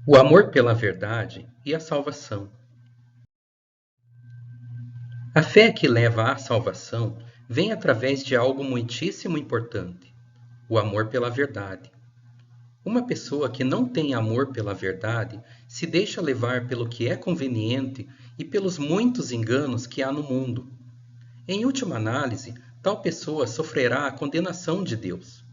O amor pela verdade e a salvação. A fé que leva à salvação vem através de algo muitíssimo importante: o amor pela verdade. Uma pessoa que não tem amor pela verdade se deixa levar pelo que é conveniente e pelos muitos enganos que há no mundo. Em última análise, tal pessoa sofrerá a condenação de Deus.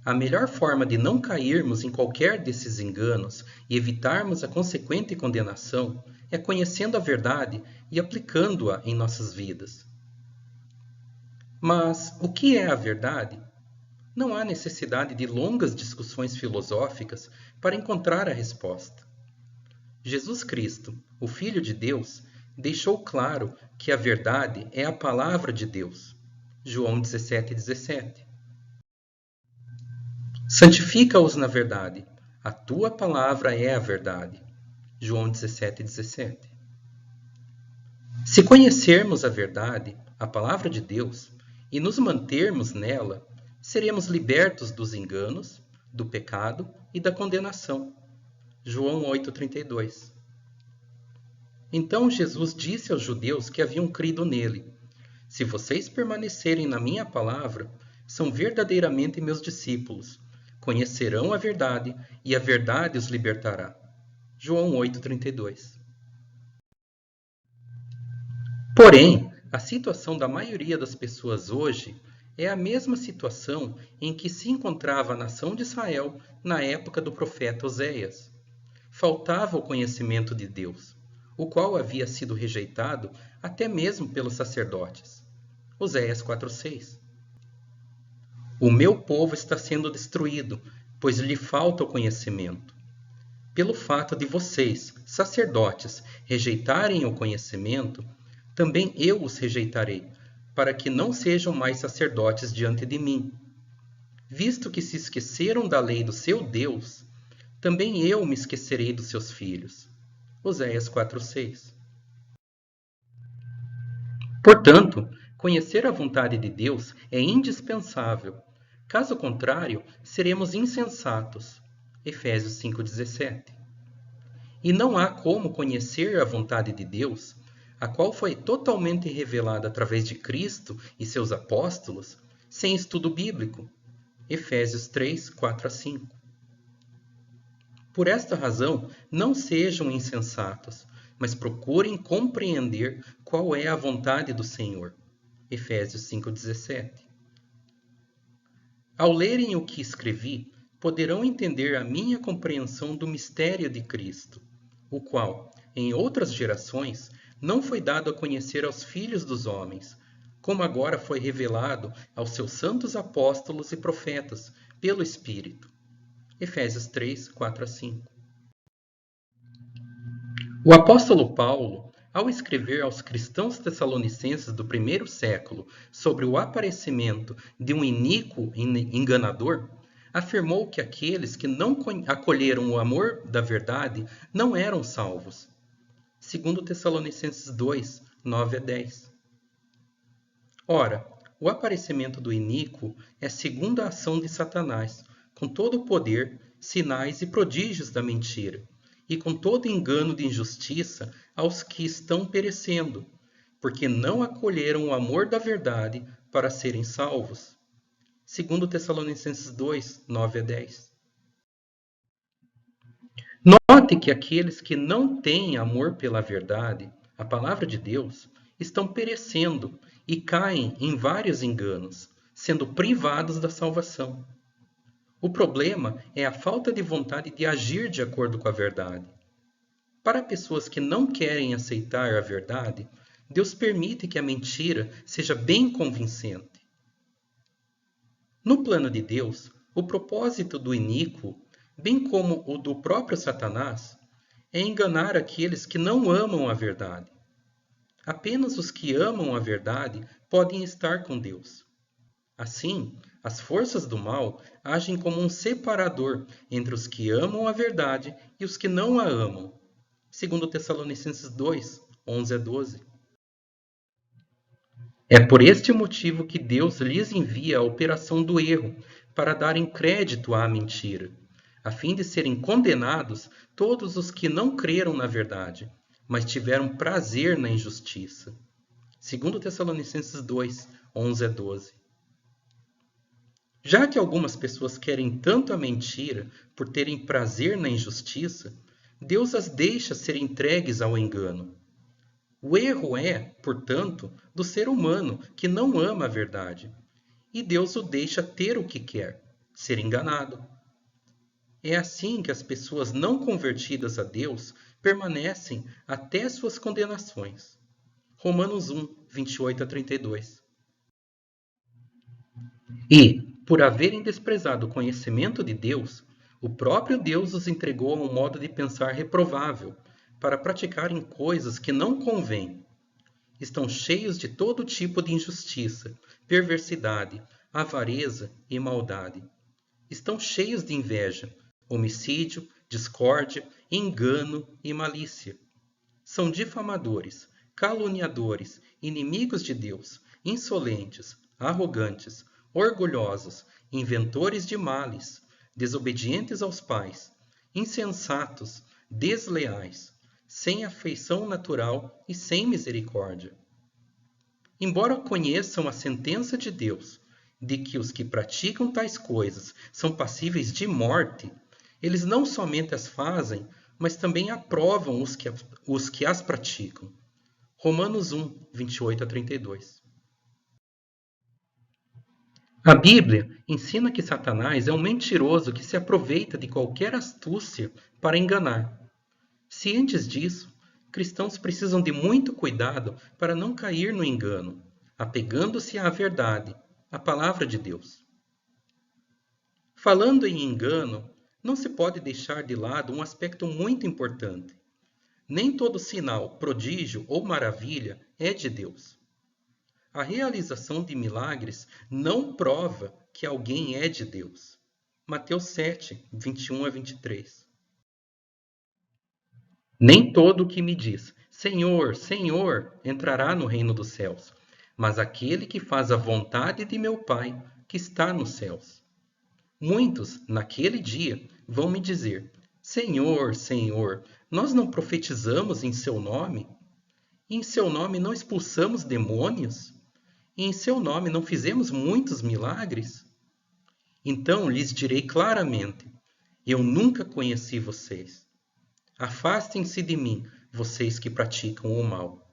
A melhor forma de não cairmos em qualquer desses enganos e evitarmos a consequente condenação é conhecendo a verdade e aplicando-a em nossas vidas. Mas o que é a verdade? Não há necessidade de longas discussões filosóficas para encontrar a resposta. Jesus Cristo, o Filho de Deus, deixou claro que a verdade é a palavra de Deus. João 17:17. Santifica-os na verdade. A tua palavra é a verdade. João 17:17. Se conhecermos a verdade, a palavra de Deus, e nos mantermos nela, seremos libertos dos enganos, do pecado e da condenação. João 8:32. Então Jesus disse aos judeus que haviam crido nele: Se vocês permanecerem na minha palavra, são verdadeiramente meus discípulos. Conhecerão a verdade e a verdade os libertará. João 8:32. Porém, a situação da maioria das pessoas hoje é a mesma situação em que se encontrava a nação de Israel na época do profeta Oséias. Faltava o conhecimento de Deus, o qual havia sido rejeitado até mesmo pelos sacerdotes. Oséias 4:6. O meu povo está sendo destruído, pois lhe falta o conhecimento. Pelo fato de vocês, sacerdotes, rejeitarem o conhecimento, também eu os rejeitarei, para que não sejam mais sacerdotes diante de mim. Visto que se esqueceram da lei do seu Deus, também eu me esquecerei dos seus filhos. Oséias 4:6. Portanto, conhecer a vontade de Deus é indispensável. Caso contrário, seremos insensatos. Efésios 5:17. E não há como conhecer a vontade de Deus, a qual foi totalmente revelada através de Cristo e seus apóstolos, sem estudo bíblico. Efésios 3:4-5. Por esta razão, não sejam insensatos, mas procurem compreender qual é a vontade do Senhor. Efésios 5:17. Ao lerem o que escrevi, poderão entender a minha compreensão do mistério de Cristo, o qual, em outras gerações, não foi dado a conhecer aos filhos dos homens, como agora foi revelado aos seus santos apóstolos e profetas, pelo Espírito. Efésios 3:4-5. O apóstolo Paulo, ao escrever aos cristãos tessalonicenses do primeiro século sobre o aparecimento de um iníquo enganador, afirmou que aqueles que não acolheram o amor da verdade não eram salvos. 2 Tessalonicenses 2, 9-10. Ora, o aparecimento do iníquo é segundo a ação de Satanás, com todo o poder, sinais e prodígios da mentira, e com todo engano de injustiça aos que estão perecendo, porque não acolheram o amor da verdade para serem salvos. 2 Tessalonicenses 2, 9-10. Note que aqueles que não têm amor pela verdade, a palavra de Deus, estão perecendo e caem em vários enganos, sendo privados da salvação. O problema é a falta de vontade de agir de acordo com a verdade. Para pessoas que não querem aceitar a verdade, Deus permite que a mentira seja bem convincente. No plano de Deus, o propósito do iníquo, bem como o do próprio Satanás, é enganar aqueles que não amam a verdade. Apenas os que amam a verdade podem estar com Deus. Assim, as forças do mal agem como um separador entre os que amam a verdade e os que não a amam. 2 Tessalonicenses 2, 11-12. É por este motivo que Deus lhes envia a operação do erro, para darem crédito à mentira. a fim de serem condenados todos os que não creram na verdade, mas tiveram prazer na injustiça. 2 Tessalonicenses 2, 11 a 12. Já que algumas pessoas querem tanto a mentira por terem prazer na injustiça, Deus as deixa ser entregues ao engano. O erro é, portanto, do ser humano que não ama a verdade, e Deus o deixa ter o que quer, ser enganado. É assim que as pessoas não convertidas a Deus permanecem até suas condenações. Romanos 1, 28 a 32. E, por haverem desprezado o conhecimento de Deus, o próprio Deus os entregou a um modo de pensar reprovável, para praticarem coisas que não convêm. Estão cheios de todo tipo de injustiça, perversidade, avareza e maldade. Estão cheios de inveja, homicídio, discórdia, engano e malícia. São difamadores, caluniadores, inimigos de Deus, insolentes, arrogantes, orgulhosos, inventores de males, desobedientes aos pais, insensatos, desleais, sem afeição natural e sem misericórdia. Embora conheçam a sentença de Deus, de que os que praticam tais coisas são passíveis de morte, eles não somente as fazem, mas também aprovam os que as praticam. Romanos 1, 28 a 32. A Bíblia ensina que Satanás é um mentiroso que se aproveita de qualquer astúcia para enganar. Cientes disso, cristãos precisam de muito cuidado para não cair no engano, apegando-se à verdade, a palavra de Deus. Falando em engano, não se pode deixar de lado um aspecto muito importante. Nem todo sinal, prodígio ou maravilha é de Deus. A realização de milagres não prova que alguém é de Deus. Mateus 7, 21 a 23. Nem todo o que me diz, Senhor, Senhor, entrará no reino dos céus, mas aquele que faz a vontade de meu Pai, que está nos céus. Muitos, naquele dia, vão me dizer, Senhor, Senhor, nós não profetizamos em seu nome? E em seu nome não expulsamos demônios? E em seu nome não fizemos muitos milagres? Então lhes direi claramente, eu nunca conheci vocês. Afastem-se de mim, vocês que praticam o mal.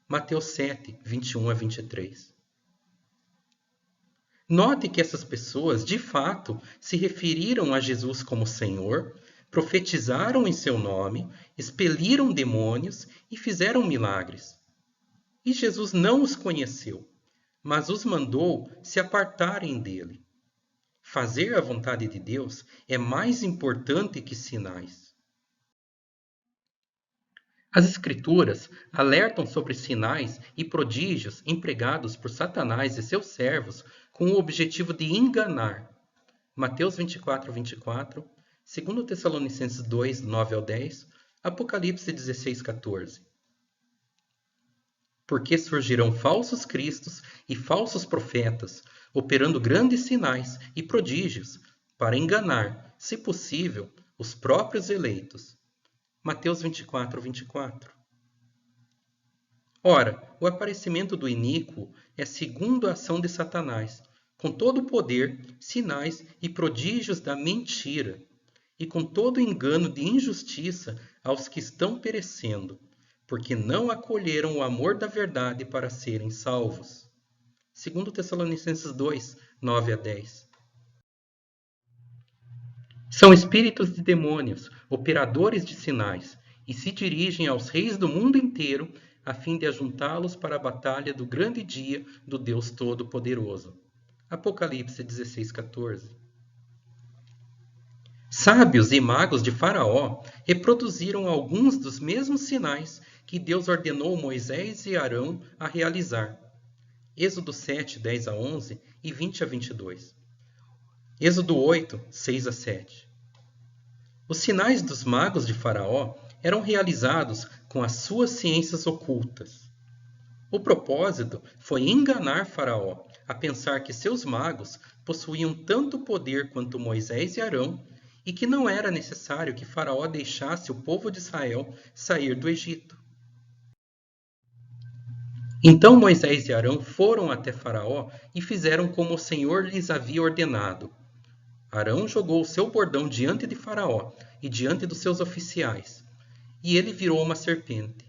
Mateus 7, 21 a 23. Note que essas pessoas, de fato, se referiram a Jesus como Senhor, profetizaram em seu nome, expeliram demônios e fizeram milagres. E Jesus não os conheceu, mas os mandou se apartarem dele. Fazer a vontade de Deus é mais importante que sinais. As Escrituras alertam sobre sinais e prodígios empregados por Satanás e seus servos com o objetivo de enganar. Mateus 24, 24, 2 Tessalonicenses 2, 9 ao 10, Apocalipse 16, 14. Porque surgirão falsos cristos e falsos profetas, operando grandes sinais e prodígios, para enganar, se possível, os próprios eleitos. Mateus 24, 24. Ora, o aparecimento do iníquo é segundo a ação de Satanás, com todo o poder, sinais e prodígios da mentira, e com todo o engano de injustiça aos que estão perecendo, porque não acolheram o amor da verdade para serem salvos. 2 Tessalonicenses 2, 9 a 10. São espíritos de demônios, operadores de sinais, e se dirigem aos reis do mundo inteiro a fim de ajuntá-los para a batalha do grande dia do Deus Todo-Poderoso. Apocalipse 16, 14. Sábios e magos de Faraó reproduziram alguns dos mesmos sinais que Deus ordenou Moisés e Arão a realizar. Êxodo 7, 10 a 11 e 20 a 22. Êxodo 8, 6 a 7. Os sinais dos magos de Faraó eram realizados com as suas ciências ocultas. O propósito foi enganar Faraó a pensar que seus magos possuíam tanto poder quanto Moisés e Arão e que não era necessário que Faraó deixasse o povo de Israel sair do Egito. Então Moisés e Arão foram até Faraó e fizeram como o Senhor lhes havia ordenado. Arão jogou o seu bordão diante de Faraó e diante dos seus oficiais, e ele virou uma serpente.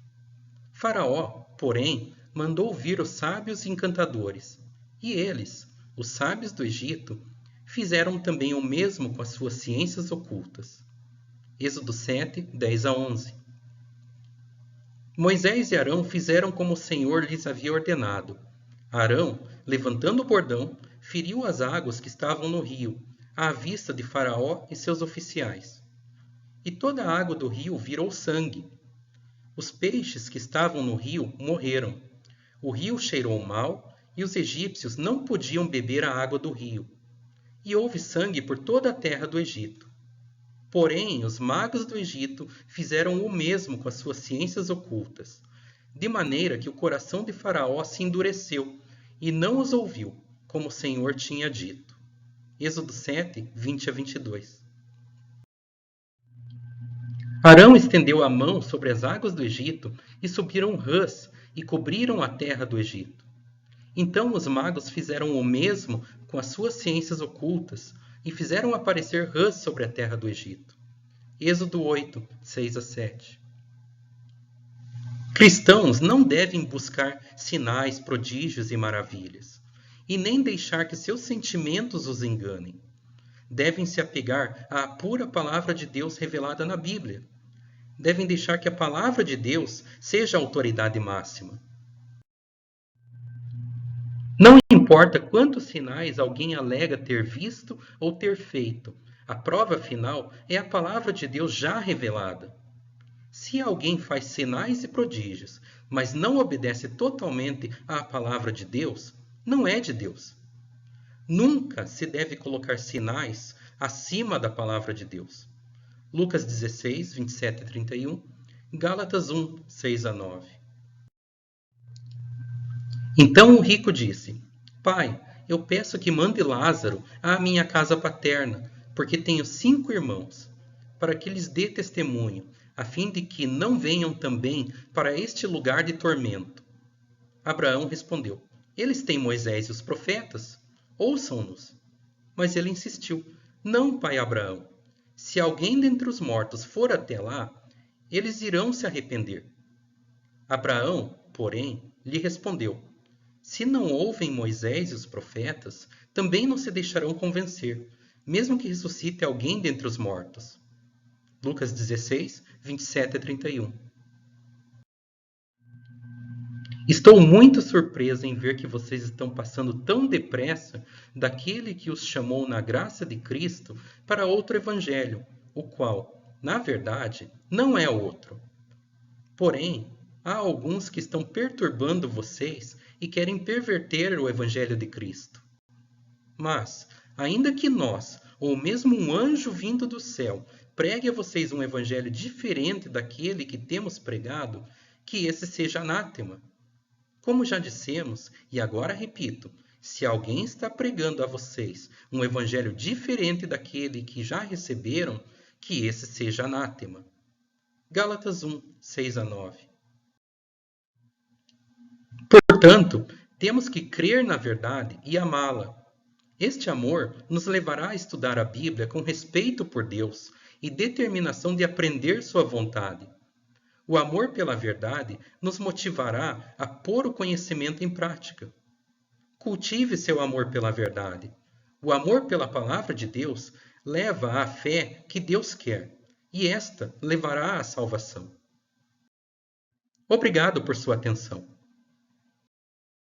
Faraó, porém, mandou vir os sábios e encantadores, e eles, os sábios do Egito, fizeram também o mesmo com as suas ciências ocultas. Êxodo 7, 10 a 11. Moisés e Arão fizeram como o Senhor lhes havia ordenado. Arão, levantando o bordão, feriu as águas que estavam no rio, à vista de Faraó e seus oficiais. E toda a água do rio virou sangue. Os peixes que estavam no rio morreram. O rio cheirou mal e os egípcios não podiam beber a água do rio. E houve sangue por toda a terra do Egito. Porém, os magos do Egito fizeram o mesmo com as suas ciências ocultas, de maneira que o coração de Faraó se endureceu e não os ouviu, como o Senhor tinha dito. Êxodo 7, 20 a 22. Arão estendeu a mão sobre as águas do Egito e subiram rãs e cobriram a terra do Egito. Então os magos fizeram o mesmo com as suas ciências ocultas e fizeram aparecer rãs sobre a terra do Egito. Êxodo 8, 6 a 7. Cristãos não devem buscar sinais, prodígios e maravilhas, e nem deixar que seus sentimentos os enganem. Devem se apegar à pura palavra de Deus revelada na Bíblia. Devem deixar que a palavra de Deus seja a autoridade máxima. Não importa quantos sinais alguém alega ter visto ou ter feito, a prova final é a palavra de Deus já revelada. Se alguém faz sinais e prodígios, mas não obedece totalmente à palavra de Deus, não é de Deus. Nunca se deve colocar sinais acima da palavra de Deus. Lucas 16, 27 a 31, Gálatas 1, 6 a 9. Então o rico disse: Pai, eu peço que mande Lázaro à minha casa paterna, porque tenho 5 irmãos, para que lhes dê testemunho, a fim de que não venham também para este lugar de tormento. Abraão respondeu: Eles têm Moisés e os profetas, ouçam-nos. Mas ele insistiu: Não, pai Abraão, se alguém dentre os mortos for até lá, eles irão se arrepender. Abraão, porém, lhe respondeu: Se não ouvem Moisés e os profetas, também não se deixarão convencer, mesmo que ressuscite alguém dentre os mortos. Lucas 16, 27 a 31. Estou muito surpreso em ver que vocês estão passando tão depressa daquele que os chamou na graça de Cristo para outro evangelho, o qual, na verdade, não é outro. Porém, há alguns que estão perturbando vocês e querem perverter o evangelho de Cristo. Mas, ainda que nós, ou mesmo um anjo vindo do céu, pregue a vocês um evangelho diferente daquele que temos pregado, que esse seja anátema. Como já dissemos, e agora repito, se alguém está pregando a vocês um evangelho diferente daquele que já receberam, que esse seja anátema. Gálatas 1, 6 a 9. Portanto, temos que crer na verdade e amá-la. Este amor nos levará a estudar a Bíblia com respeito por Deus e determinação de aprender sua vontade. O amor pela verdade nos motivará a pôr o conhecimento em prática. Cultive seu amor pela verdade. O amor pela palavra de Deus leva à fé que Deus quer, e esta levará à salvação. Obrigado por sua atenção.